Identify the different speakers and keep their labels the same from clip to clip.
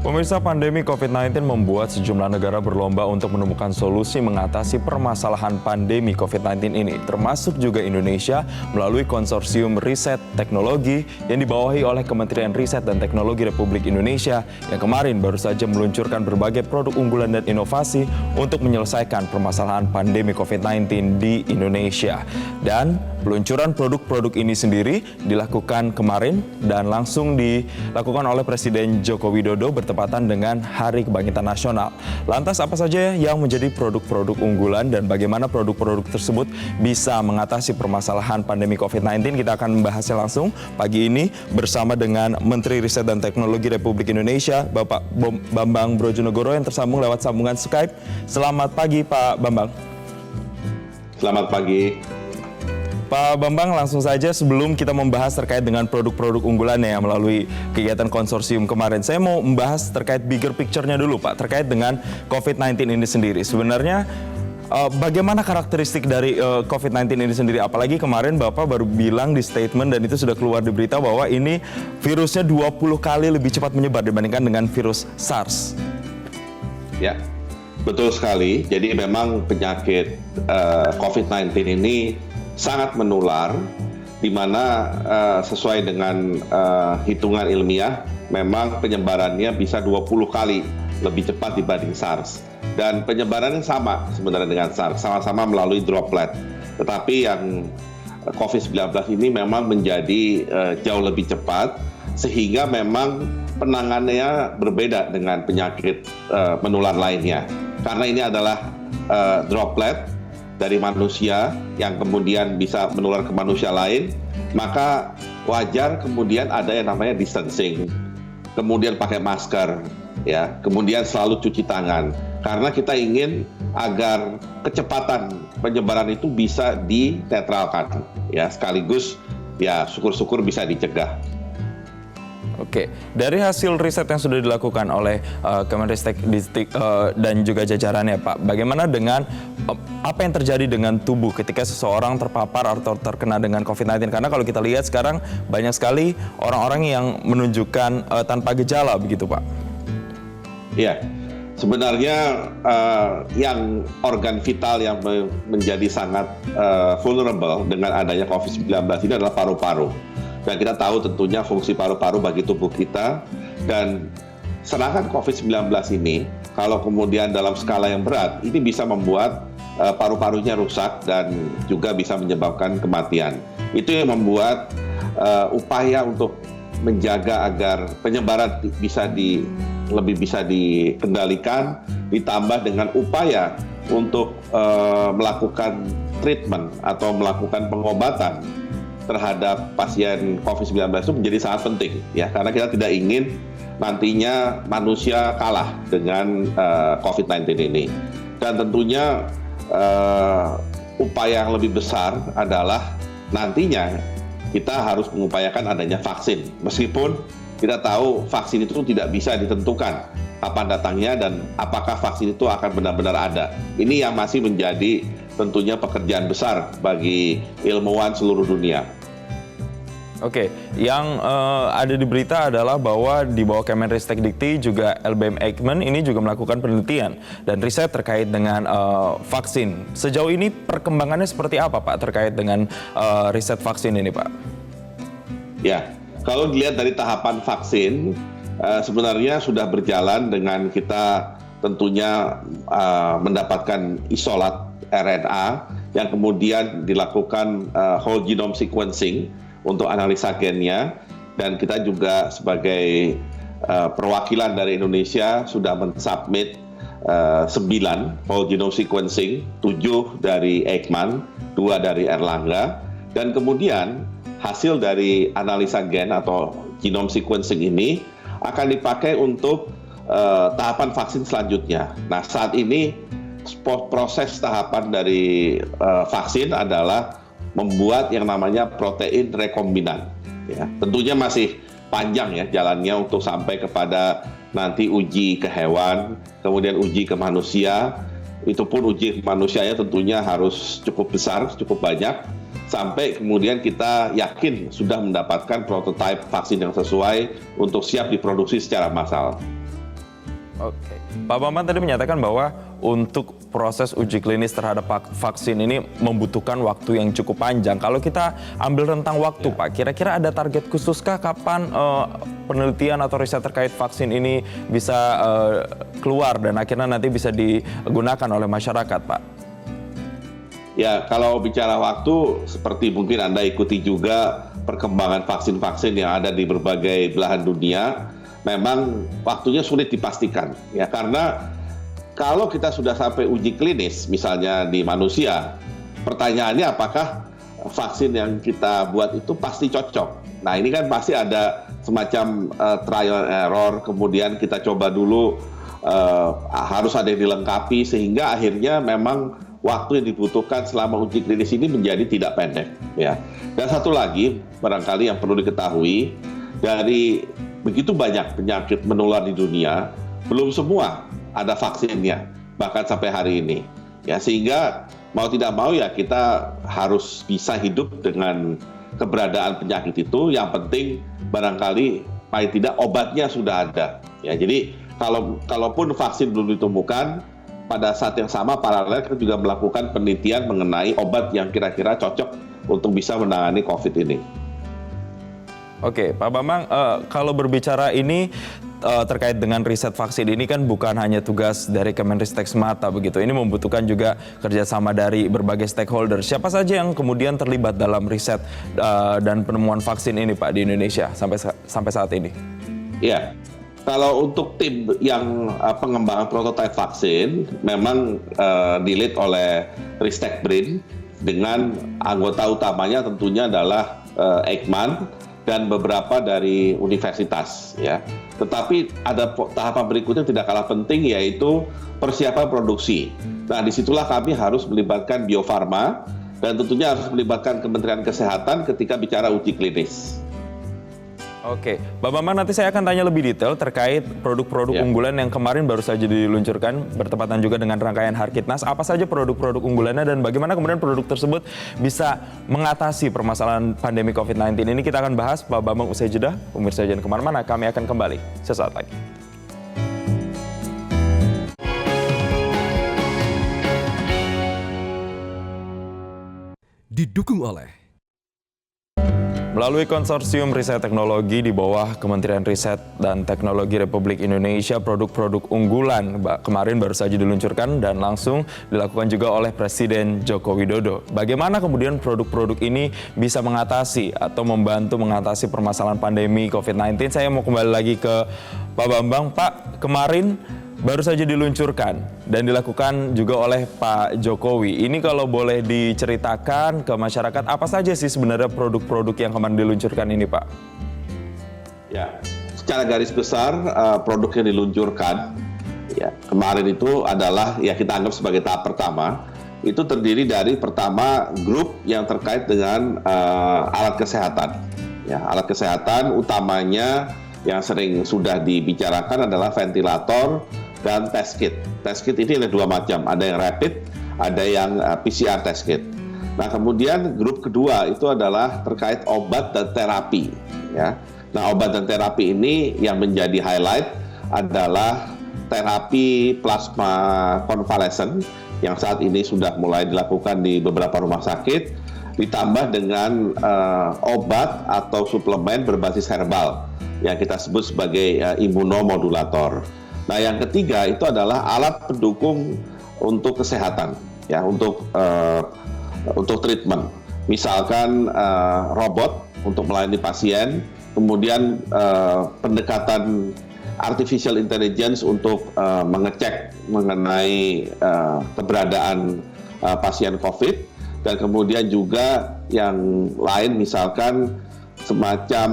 Speaker 1: Pemirsa, pandemi COVID-19 membuat sejumlah negara berlomba untuk menemukan solusi mengatasi permasalahan pandemi COVID-19 ini, termasuk juga Indonesia melalui konsorsium riset teknologi yang dibawahi oleh Kementerian Riset dan Teknologi Republik Indonesia yang kemarin baru saja meluncurkan berbagai produk unggulan dan inovasi untuk menyelesaikan permasalahan pandemi COVID-19 di Indonesia. Dan peluncuran produk-produk ini sendiri dilakukan kemarin dan langsung dilakukan oleh Presiden Joko Widodo bertepatan dengan Hari Kebangkitan Nasional. Lantas apa saja yang menjadi produk-produk unggulan dan bagaimana produk-produk tersebut bisa mengatasi permasalahan pandemi COVID-19? Kita akan membahasnya langsung pagi ini bersama dengan Menteri Riset dan Teknologi Republik Indonesia, Bapak Bambang Brojonegoro yang tersambung lewat sambungan Skype. Selamat pagi, Pak Bambang.
Speaker 2: Selamat pagi.
Speaker 1: Pak Bambang, langsung saja sebelum kita membahas terkait dengan produk-produk unggulannya yang melalui kegiatan konsorsium kemarin, saya mau membahas terkait bigger picture-nya dulu, Pak, terkait dengan COVID-19 ini sendiri. Sebenarnya bagaimana karakteristik dari COVID-19 ini sendiri? Apalagi kemarin Bapak baru bilang di statement dan itu sudah keluar di berita bahwa ini virusnya 20 kali lebih cepat menyebar dibandingkan dengan virus SARS.
Speaker 2: Ya, betul sekali. Jadi memang penyakit COVID-19 ini sangat menular, di mana sesuai dengan hitungan ilmiah, memang penyebarannya bisa 20 kali lebih cepat dibanding SARS. Dan penyebarannya sama sebenarnya dengan SARS, sama-sama melalui droplet. Tetapi yang COVID-19 ini memang menjadi jauh lebih cepat, sehingga memang penanganannya berbeda dengan penyakit menular lainnya. Karena ini adalah droplet dari manusia yang kemudian bisa menular ke manusia lain, maka wajar kemudian ada yang namanya distancing, kemudian pakai masker, ya, kemudian selalu cuci tangan, karena kita ingin agar kecepatan penyebaran itu bisa dinetralkan, ya, sekaligus ya syukur-syukur bisa dicegah.
Speaker 1: Oke, dari hasil riset yang sudah dilakukan oleh Kemenristek dan juga jajarannya, Pak, bagaimana dengan apa yang terjadi dengan tubuh ketika seseorang terpapar atau terkena dengan COVID-19? Karena kalau kita lihat sekarang banyak sekali orang-orang yang menunjukkan tanpa gejala, begitu, Pak.
Speaker 2: Iya, sebenarnya yang organ vital yang menjadi sangat vulnerable dengan adanya COVID-19 ini adalah paru-paru. Dan kita tahu tentunya fungsi paru-paru bagi tubuh kita, dan serangan COVID-19 ini kalau kemudian dalam skala yang berat, ini bisa membuat paru-parunya rusak dan juga bisa menyebabkan kematian. Itu yang membuat upaya untuk menjaga agar penyebaran lebih bisa dikendalikan, ditambah dengan upaya untuk melakukan treatment atau melakukan pengobatan terhadap pasien COVID-19 itu menjadi sangat penting, ya, karena kita tidak ingin nantinya manusia kalah dengan COVID-19 ini. Dan tentunya upaya yang lebih besar adalah nantinya kita harus mengupayakan adanya vaksin, meskipun kita tahu vaksin itu tidak bisa ditentukan kapan datangnya dan apakah vaksin itu akan benar-benar ada. Ini yang masih menjadi tentunya pekerjaan besar bagi ilmuwan seluruh dunia.
Speaker 1: Oke, yang ada di berita adalah bahwa di bawah Kemenristek Dikti juga LBM Eijkman ini juga melakukan penelitian dan riset terkait dengan vaksin. Sejauh ini perkembangannya seperti apa, Pak, terkait dengan riset vaksin ini, Pak?
Speaker 2: Ya, kalau dilihat dari tahapan vaksin, sebenarnya sudah berjalan dengan kita tentunya mendapatkan isolat RNA yang kemudian dilakukan whole genome sequencing untuk analisa gennya, dan kita juga sebagai perwakilan dari Indonesia sudah mensubmit 9 whole genome sequencing, 7 dari Eijkman, 2 dari Erlangga, dan kemudian hasil dari analisa gen atau genome sequencing ini akan dipakai untuk tahapan vaksin selanjutnya. Nah, saat ini proses tahapan dari vaksin adalah membuat yang namanya protein rekombinan. Ya, tentunya masih panjang ya jalannya untuk sampai kepada nanti uji ke hewan, kemudian uji ke manusia. Itu pun uji ke manusianya tentunya harus cukup besar, cukup banyak, sampai kemudian kita yakin sudah mendapatkan prototipe vaksin yang sesuai untuk siap diproduksi secara massal.
Speaker 1: Oke, Pak Bambang tadi menyatakan bahwa untuk proses uji klinis terhadap vaksin ini membutuhkan waktu yang cukup panjang. Kalau kita ambil rentang waktu, Pak, kira-kira ada target khususkah kapan penelitian atau riset terkait vaksin ini bisa keluar dan akhirnya nanti bisa digunakan oleh masyarakat, Pak?
Speaker 2: Ya, kalau bicara waktu, seperti mungkin Anda ikuti juga perkembangan vaksin-vaksin yang ada di berbagai belahan dunia, memang waktunya sulit dipastikan. Ya, karena kalau kita sudah sampai uji klinis, misalnya di manusia, pertanyaannya apakah vaksin yang kita buat itu pasti cocok. Nah, ini kan pasti ada semacam trial and error, kemudian kita coba dulu, harus ada yang dilengkapi, sehingga akhirnya memang waktu yang dibutuhkan selama uji klinis ini menjadi tidak pendek. Ya. Dan satu lagi, barangkali yang perlu diketahui, dari begitu banyak penyakit menular di dunia, belum semua ada vaksinnya, bahkan sampai hari ini. Ya, sehingga mau tidak mau ya kita harus bisa hidup dengan keberadaan penyakit itu. Yang penting barangkali paling tidak obatnya sudah ada. Ya, jadi kalaupun vaksin belum ditemukan, pada saat yang sama paralel kita juga melakukan penelitian mengenai obat yang kira-kira cocok untuk bisa menangani COVID ini.
Speaker 1: Oke, Pak Bambang, kalau berbicara ini terkait dengan riset vaksin ini kan bukan hanya tugas dari Kemenristek semata begitu. Ini membutuhkan juga kerjasama dari berbagai stakeholder. Siapa saja yang kemudian terlibat dalam riset dan penemuan vaksin ini, Pak, di Indonesia sampai saat ini?
Speaker 2: Ya, kalau untuk tim yang pengembangan prototipe vaksin, memang di-lead oleh Ristek BRIN dengan anggota utamanya tentunya adalah Eijkman dan beberapa dari universitas, ya. Tetapi ada tahapan berikutnya tidak kalah penting, yaitu persiapan produksi. Nah, disitulah kami harus melibatkan Bio Farma dan tentunya harus melibatkan Kementerian Kesehatan ketika bicara uji klinis.
Speaker 1: Oke, Pak Bambang, nanti saya akan tanya lebih detail terkait produk-produk unggulan yang kemarin baru saja diluncurkan, bertepatan juga dengan rangkaian Harkitnas. Apa saja produk-produk unggulannya dan bagaimana kemudian produk tersebut bisa mengatasi permasalahan pandemi COVID-19 ini? Kita akan bahas, Pak Bambang, usai jeda. Pemirsa jangan kemana-mana, kami akan kembali sesaat lagi.
Speaker 3: Didukung oleh
Speaker 1: Melalui konsorsium riset teknologi di bawah Kementerian Riset dan Teknologi Republik Indonesia, produk-produk unggulan kemarin baru saja diluncurkan dan langsung dilakukan juga oleh Presiden Joko Widodo. Bagaimana kemudian produk-produk ini bisa mengatasi atau membantu mengatasi permasalahan pandemi COVID-19? Saya mau kembali lagi ke Pak Bambang. Pak, kemarin baru saja diluncurkan dan dilakukan juga oleh Pak Jokowi. Ini kalau boleh diceritakan ke masyarakat, apa saja sih sebenarnya produk-produk yang kemarin diluncurkan ini, Pak?
Speaker 2: Ya, secara garis besar produk yang diluncurkan ya kemarin itu adalah ya kita anggap sebagai tahap pertama. Itu terdiri dari pertama grup yang terkait dengan alat kesehatan. Ya, alat kesehatan utamanya yang sering sudah dibicarakan adalah ventilator dan test kit. Test kit ini ada dua macam, ada yang rapid, ada yang PCR test kit. Nah, kemudian grup kedua itu adalah terkait obat dan terapi. Ya. Nah, obat dan terapi ini yang menjadi highlight adalah terapi plasma konvalesen yang saat ini sudah mulai dilakukan di beberapa rumah sakit, ditambah dengan obat atau suplemen berbasis herbal yang kita sebut sebagai imunomodulator. Nah, yang ketiga itu adalah alat pendukung untuk kesehatan, ya, untuk treatment. Misalkan robot untuk melayani pasien, kemudian pendekatan artificial intelligence untuk mengecek mengenai keberadaan pasien COVID, dan kemudian juga yang lain misalkan semacam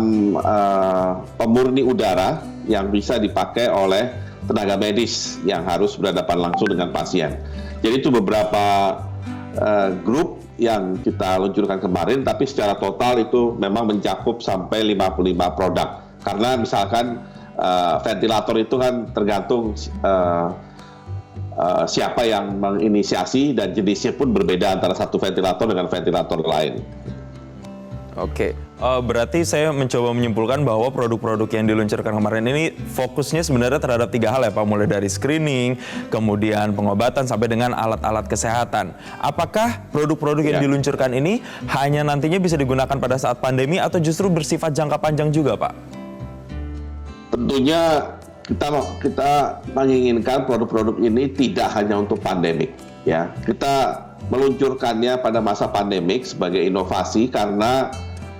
Speaker 2: pemurni udara yang bisa dipakai oleh tenaga medis yang harus berhadapan langsung dengan pasien. Jadi itu beberapa grup yang kita luncurkan kemarin, tapi secara total itu memang mencakup sampai 55 produk. Karena misalkan ventilator itu kan tergantung siapa yang menginisiasi dan jenisnya pun berbeda antara satu ventilator dengan ventilator lain.
Speaker 1: Oke, berarti saya mencoba menyimpulkan bahwa produk-produk yang diluncurkan kemarin ini fokusnya sebenarnya terhadap 3 hal ya Pak, mulai dari screening, kemudian pengobatan, sampai dengan alat-alat kesehatan. Apakah produk-produk yang diluncurkan ini hanya nantinya bisa digunakan pada saat pandemi atau justru bersifat jangka panjang juga Pak?
Speaker 2: Tentunya kita menginginkan produk-produk ini tidak hanya untuk pandemik, ya. Kita meluncurkannya pada masa pandemik sebagai inovasi karena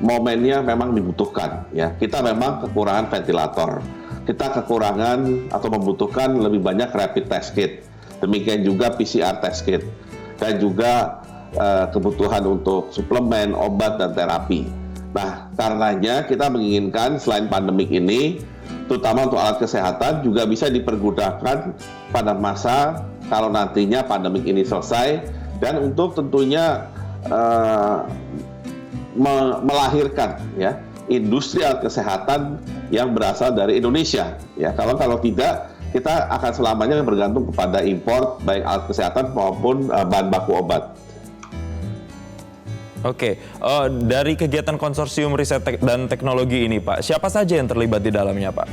Speaker 2: momennya memang dibutuhkan, ya. Kita memang kekurangan ventilator, kita kekurangan atau membutuhkan lebih banyak rapid test kit, demikian juga PCR test kit, dan juga kebutuhan untuk suplemen, obat, dan terapi. Nah, karenanya kita menginginkan selain pandemik ini, terutama untuk alat kesehatan juga bisa dipergunakan pada masa kalau nantinya pandemik ini selesai, dan untuk tentunya melahirkan ya industri alat kesehatan yang berasal dari Indonesia. Ya, kalau tidak kita akan selamanya bergantung kepada impor baik alat kesehatan maupun bahan baku obat.
Speaker 1: Oke, dari kegiatan konsorsium riset dan teknologi ini Pak, siapa saja yang terlibat di dalamnya Pak?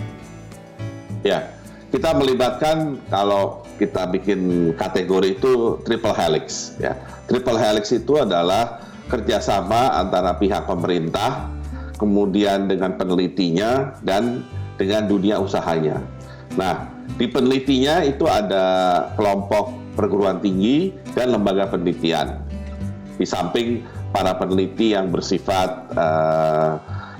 Speaker 2: Ya, kita melibatkan, kalau kita bikin kategori itu triple helix. Ya, triple helix itu adalah kerjasama antara pihak pemerintah, kemudian dengan penelitinya, dan dengan dunia usahanya. Nah, di penelitinya itu ada kelompok perguruan tinggi dan lembaga penelitian. Di samping para peneliti yang bersifat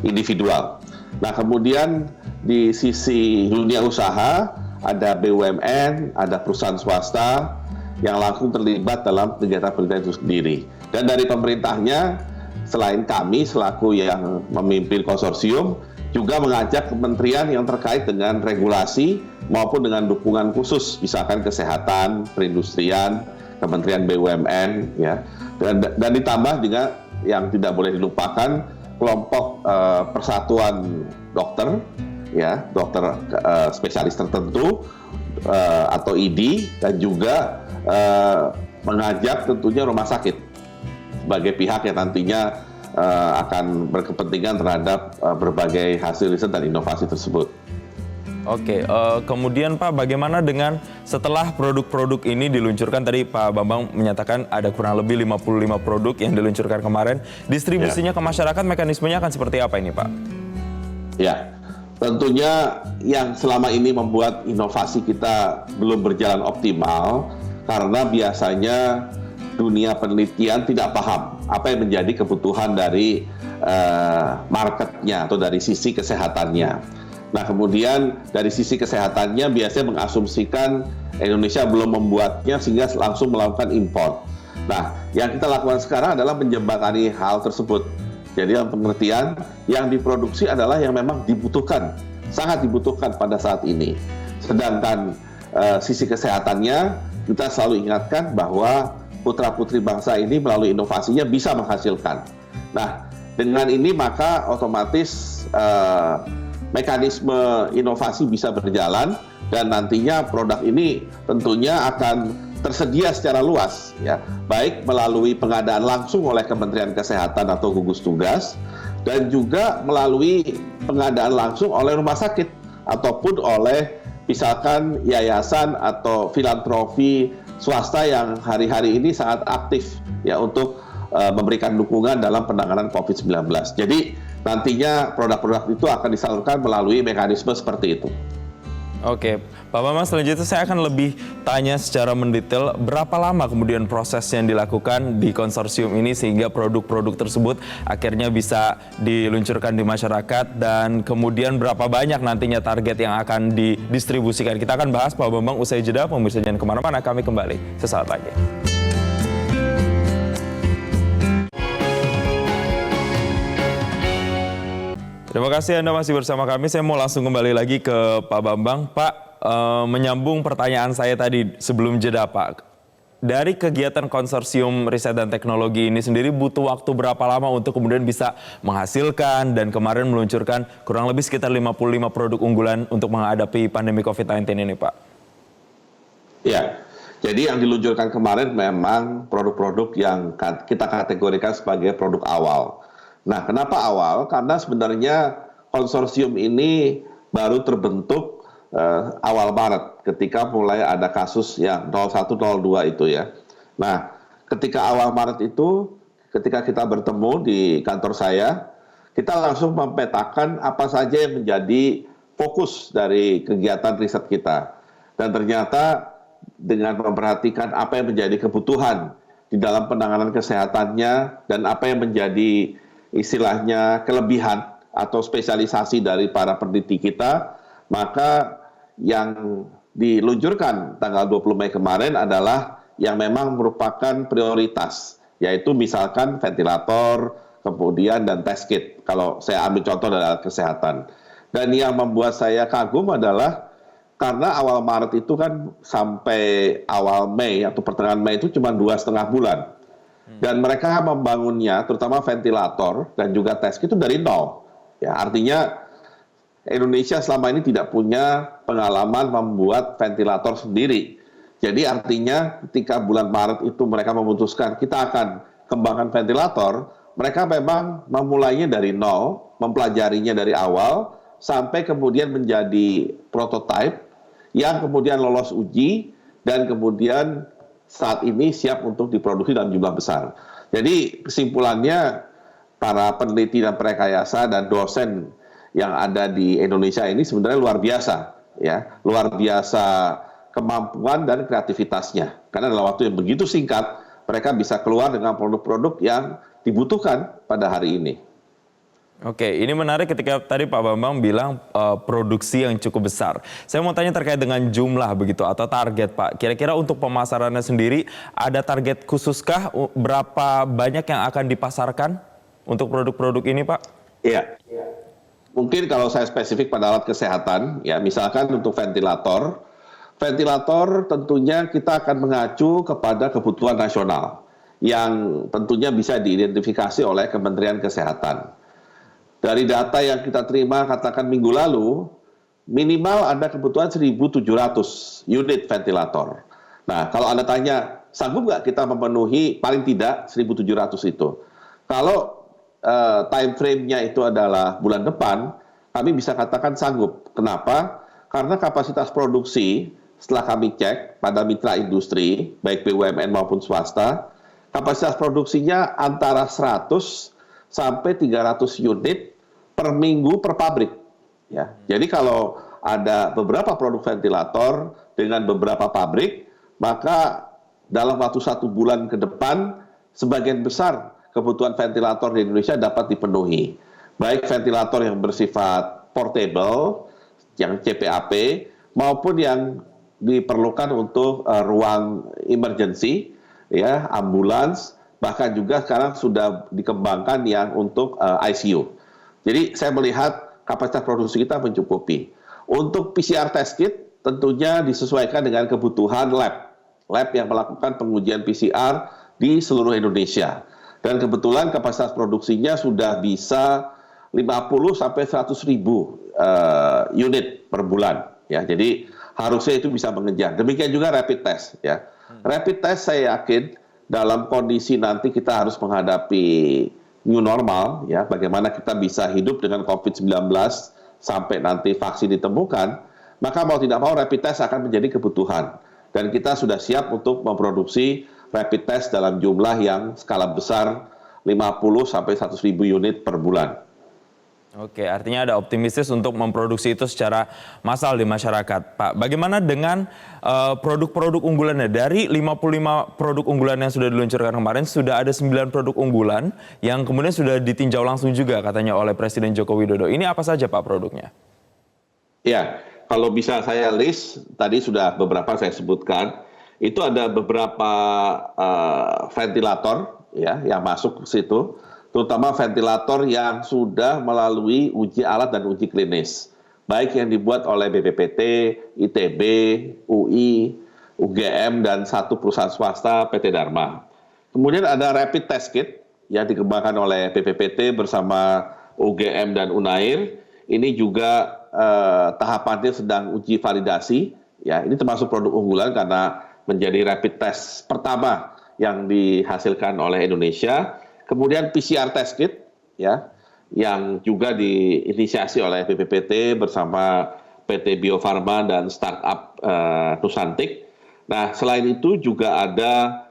Speaker 2: individual. Nah, kemudian di sisi dunia usaha ada BUMN, ada perusahaan swasta yang langsung terlibat dalam kegiatan penelitian itu sendiri. Dan dari pemerintahnya, selain kami selaku yang memimpin konsorsium, juga mengajak kementerian yang terkait dengan regulasi maupun dengan dukungan khusus, misalkan kesehatan, perindustrian, Kementerian BUMN, ya. Dan ditambah juga yang tidak boleh dilupakan kelompok persatuan dokter, ya, dokter spesialis tertentu atau ID, dan juga mengajak tentunya rumah sakit sebagai pihak yang nantinya akan berkepentingan terhadap berbagai hasil riset dan inovasi tersebut.
Speaker 1: Oke, kemudian Pak, bagaimana dengan setelah produk-produk ini diluncurkan? Tadi Pak Bambang menyatakan ada kurang lebih 55 produk yang diluncurkan kemarin. Distribusinya ke masyarakat, mekanismenya akan seperti apa ini Pak?
Speaker 2: Ya, tentunya yang selama ini membuat inovasi kita belum berjalan optimal, karena biasanya dunia penelitian tidak paham apa yang menjadi kebutuhan dari marketnya atau dari sisi kesehatannya. Nah, kemudian dari sisi kesehatannya biasanya mengasumsikan Indonesia belum membuatnya sehingga langsung melakukan impor. Nah, yang kita lakukan sekarang adalah menjembatani hal tersebut. Jadi dalam pengertian yang diproduksi adalah yang memang dibutuhkan, sangat dibutuhkan pada saat ini. Sedangkan sisi kesehatannya kita selalu ingatkan bahwa putra-putri bangsa ini melalui inovasinya bisa menghasilkan. Nah, dengan ini maka otomatis mekanisme inovasi bisa berjalan, dan nantinya produk ini tentunya akan tersedia secara luas, ya, baik melalui pengadaan langsung oleh Kementerian Kesehatan atau gugus tugas, dan juga melalui pengadaan langsung oleh rumah sakit ataupun oleh misalkan yayasan atau filantropi swasta yang hari-hari ini sangat aktif, ya, untuk memberikan dukungan dalam penanganan COVID-19. Jadi nantinya produk-produk itu akan disalurkan melalui mekanisme seperti itu.
Speaker 1: Oke, Pak Bambang, selanjutnya saya akan lebih tanya secara mendetail berapa lama kemudian proses yang dilakukan di konsorsium ini sehingga produk-produk tersebut akhirnya bisa diluncurkan di masyarakat, dan kemudian berapa banyak nantinya target yang akan didistribusikan. Kita akan bahas Pak Bambang usai jeda. Pemirsa jangan kemana-mana, kami kembali sesaat lagi. Terima kasih Anda masih bersama kami. Saya mau langsung kembali lagi ke Pak Bambang. Pak, menyambung pertanyaan saya tadi sebelum jeda Pak. Dari kegiatan konsorsium riset dan teknologi ini sendiri butuh waktu berapa lama untuk kemudian bisa menghasilkan dan kemarin meluncurkan kurang lebih sekitar 55 produk unggulan untuk menghadapi pandemi COVID-19 ini Pak?
Speaker 2: Ya, jadi yang diluncurkan kemarin memang produk-produk yang kita kategorikan sebagai produk awal. Nah, kenapa awal? Karena sebenarnya konsorsium ini baru terbentuk awal Maret ketika mulai ada kasus yang 0102 itu ya. Nah, ketika awal Maret itu, ketika kita bertemu di kantor saya, kita langsung memetakan apa saja yang menjadi fokus dari kegiatan riset kita. Dan ternyata dengan memperhatikan apa yang menjadi kebutuhan di dalam penanganan kesehatannya dan apa yang menjadi istilahnya kelebihan atau spesialisasi dari para peneliti kita, maka yang diluncurkan tanggal 20 Mei kemarin adalah yang memang merupakan prioritas, yaitu misalkan ventilator, kemudian dan test kit, kalau saya ambil contoh dari alat kesehatan. Dan yang membuat saya kagum adalah karena awal Maret itu kan sampai awal Mei atau pertengahan Mei itu cuma 2,5 bulan. Dan mereka membangunnya, terutama ventilator dan juga test kit itu dari nol. Ya, artinya Indonesia selama ini tidak punya pengalaman membuat ventilator sendiri. Jadi artinya ketika bulan Maret itu mereka memutuskan kita akan kembangkan ventilator, mereka memang memulainya dari nol, mempelajarinya dari awal, sampai kemudian menjadi prototipe yang kemudian lolos uji dan kemudian saat ini siap untuk diproduksi dalam jumlah besar. Jadi kesimpulannya para peneliti dan perekayasa dan dosen yang ada di Indonesia ini sebenarnya luar biasa, ya, luar biasa kemampuan dan kreativitasnya. Karena dalam waktu yang begitu singkat mereka bisa keluar dengan produk-produk yang dibutuhkan pada hari ini.
Speaker 1: Oke, ini menarik ketika tadi Pak Bambang bilang produksi yang cukup besar. Saya mau tanya terkait dengan jumlah begitu atau target Pak. Kira-kira untuk pemasarannya sendiri ada target khususkah berapa banyak yang akan dipasarkan untuk produk-produk ini Pak?
Speaker 2: Iya. Mungkin kalau saya spesifik pada alat kesehatan, ya misalkan untuk ventilator tentunya kita akan mengacu kepada kebutuhan nasional yang tentunya bisa diidentifikasi oleh Kementerian Kesehatan. Dari data yang kita terima katakan minggu lalu, minimal ada kebutuhan 1.700 unit ventilator. Nah, kalau Anda tanya, sanggup nggak kita memenuhi paling tidak 1.700 itu? Kalau time frame-nya itu adalah bulan depan, kami bisa katakan sanggup. Kenapa? Karena kapasitas produksi, setelah kami cek pada mitra industri, baik BUMN maupun swasta, kapasitas produksinya antara 100 sampai 300 unit per minggu per pabrik. Ya. Jadi kalau ada beberapa produk ventilator dengan beberapa pabrik, maka dalam waktu 1 bulan ke depan, sebagian besar kebutuhan ventilator di Indonesia dapat dipenuhi. Baik ventilator yang bersifat portable, yang CPAP, maupun yang diperlukan untuk ruang emergency, ya, ambulans, bahkan juga sekarang sudah dikembangkan yang untuk ICU. Jadi saya melihat kapasitas produksi kita mencukupi. Untuk PCR test kit tentunya disesuaikan dengan kebutuhan lab yang melakukan pengujian PCR di seluruh Indonesia. Dan kebetulan kapasitas produksinya sudah bisa 50 sampai 100 ribu unit per bulan. Ya, jadi harusnya itu bisa mengejar. Demikian juga rapid test. Ya. Rapid test saya yakin dalam kondisi nanti kita harus menghadapi new normal, ya, bagaimana kita bisa hidup dengan COVID-19 sampai nanti vaksin ditemukan, maka mau tidak mau rapid test akan menjadi kebutuhan. Dan kita sudah siap untuk memproduksi rapid test dalam jumlah yang skala besar 50 sampai 100 ribu unit per bulan.
Speaker 1: Oke, artinya ada optimistis untuk memproduksi itu secara massal di masyarakat. Pak, bagaimana dengan produk-produk unggulannya? Dari 55 produk unggulan yang sudah diluncurkan kemarin, sudah ada 9 produk unggulan yang kemudian sudah ditinjau langsung juga katanya oleh Presiden Joko Widodo. Ini apa saja Pak produknya? Ya, kalau bisa saya list, tadi sudah beberapa saya sebutkan, itu ada beberapa ventilator ya yang masuk ke situ, terutama ventilator yang sudah melalui uji alat dan uji klinis, baik yang dibuat oleh BPPT, ITB, UI, UGM, dan satu perusahaan swasta PT Dharma. Kemudian ada rapid test kit yang dikembangkan oleh BPPT bersama UGM dan Unair. Ini juga tahapannya sedang uji validasi. Ya, ini termasuk produk unggulan karena menjadi rapid test pertama yang dihasilkan oleh Indonesia. Kemudian PCR test kit
Speaker 2: ya, yang juga diinisiasi oleh BPPT bersama PT Bio Farma dan startup Nusantik. Nah, selain itu juga ada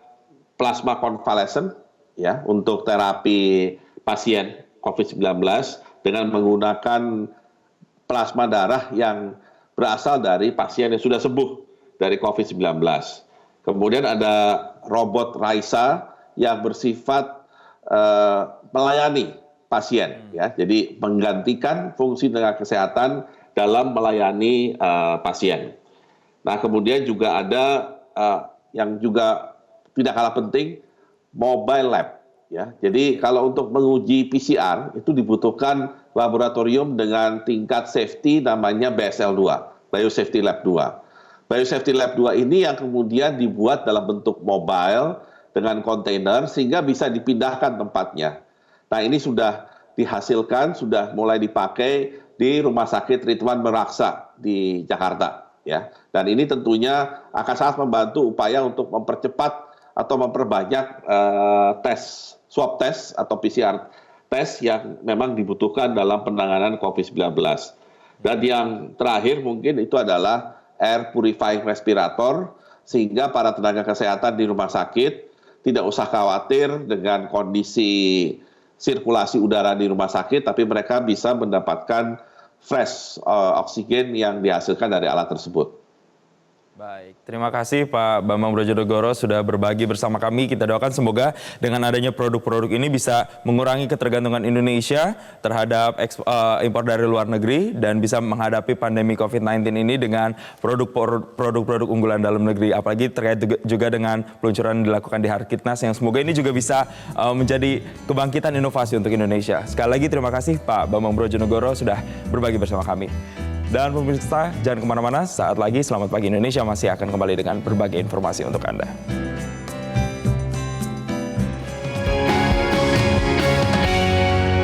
Speaker 2: plasma convalescent ya untuk terapi pasien COVID-19 dengan menggunakan plasma darah yang berasal dari pasien yang sudah sembuh dari COVID-19. Kemudian ada robot Raisa yang bersifat melayani pasien, ya, jadi menggantikan fungsi tenaga kesehatan dalam melayani pasien. Nah, kemudian juga ada yang juga tidak kalah penting, mobile lab, ya. Jadi kalau untuk menguji PCR itu dibutuhkan laboratorium dengan tingkat safety namanya BSL-2, Biosafety Lab 2. Biosafety Lab 2 ini yang kemudian dibuat dalam bentuk mobile dengan kontainer sehingga bisa dipindahkan tempatnya. Nah, ini sudah dihasilkan, sudah mulai dipakai di Rumah Sakit Ridwan Meraksa di Jakarta, ya. Dan ini tentunya akan sangat membantu upaya untuk mempercepat atau memperbanyak swab test atau PCR test yang memang dibutuhkan dalam penanganan COVID-19. Dan yang terakhir mungkin itu adalah air purifying respirator, sehingga para tenaga kesehatan di rumah sakit tidak usah khawatir dengan kondisi sirkulasi udara di rumah sakit, tapi mereka bisa mendapatkan fresh oksigen yang dihasilkan dari alat tersebut.
Speaker 1: Baik, terima kasih Pak Bambang Brojonegoro sudah berbagi bersama kami. Kita doakan semoga dengan adanya produk-produk ini bisa mengurangi ketergantungan Indonesia terhadap impor dari luar negeri dan bisa menghadapi pandemi COVID-19 ini dengan produk-produk unggulan dalam negeri. Apalagi terkait juga dengan peluncuran dilakukan di Harkitnas yang semoga ini juga bisa menjadi kebangkitan inovasi untuk Indonesia. Sekali lagi terima kasih Pak Bambang Brojonegoro sudah berbagi bersama kami. Dan pemirsa, jangan kemana-mana, saat lagi Selamat Pagi Indonesia masih akan kembali dengan berbagai informasi untuk Anda.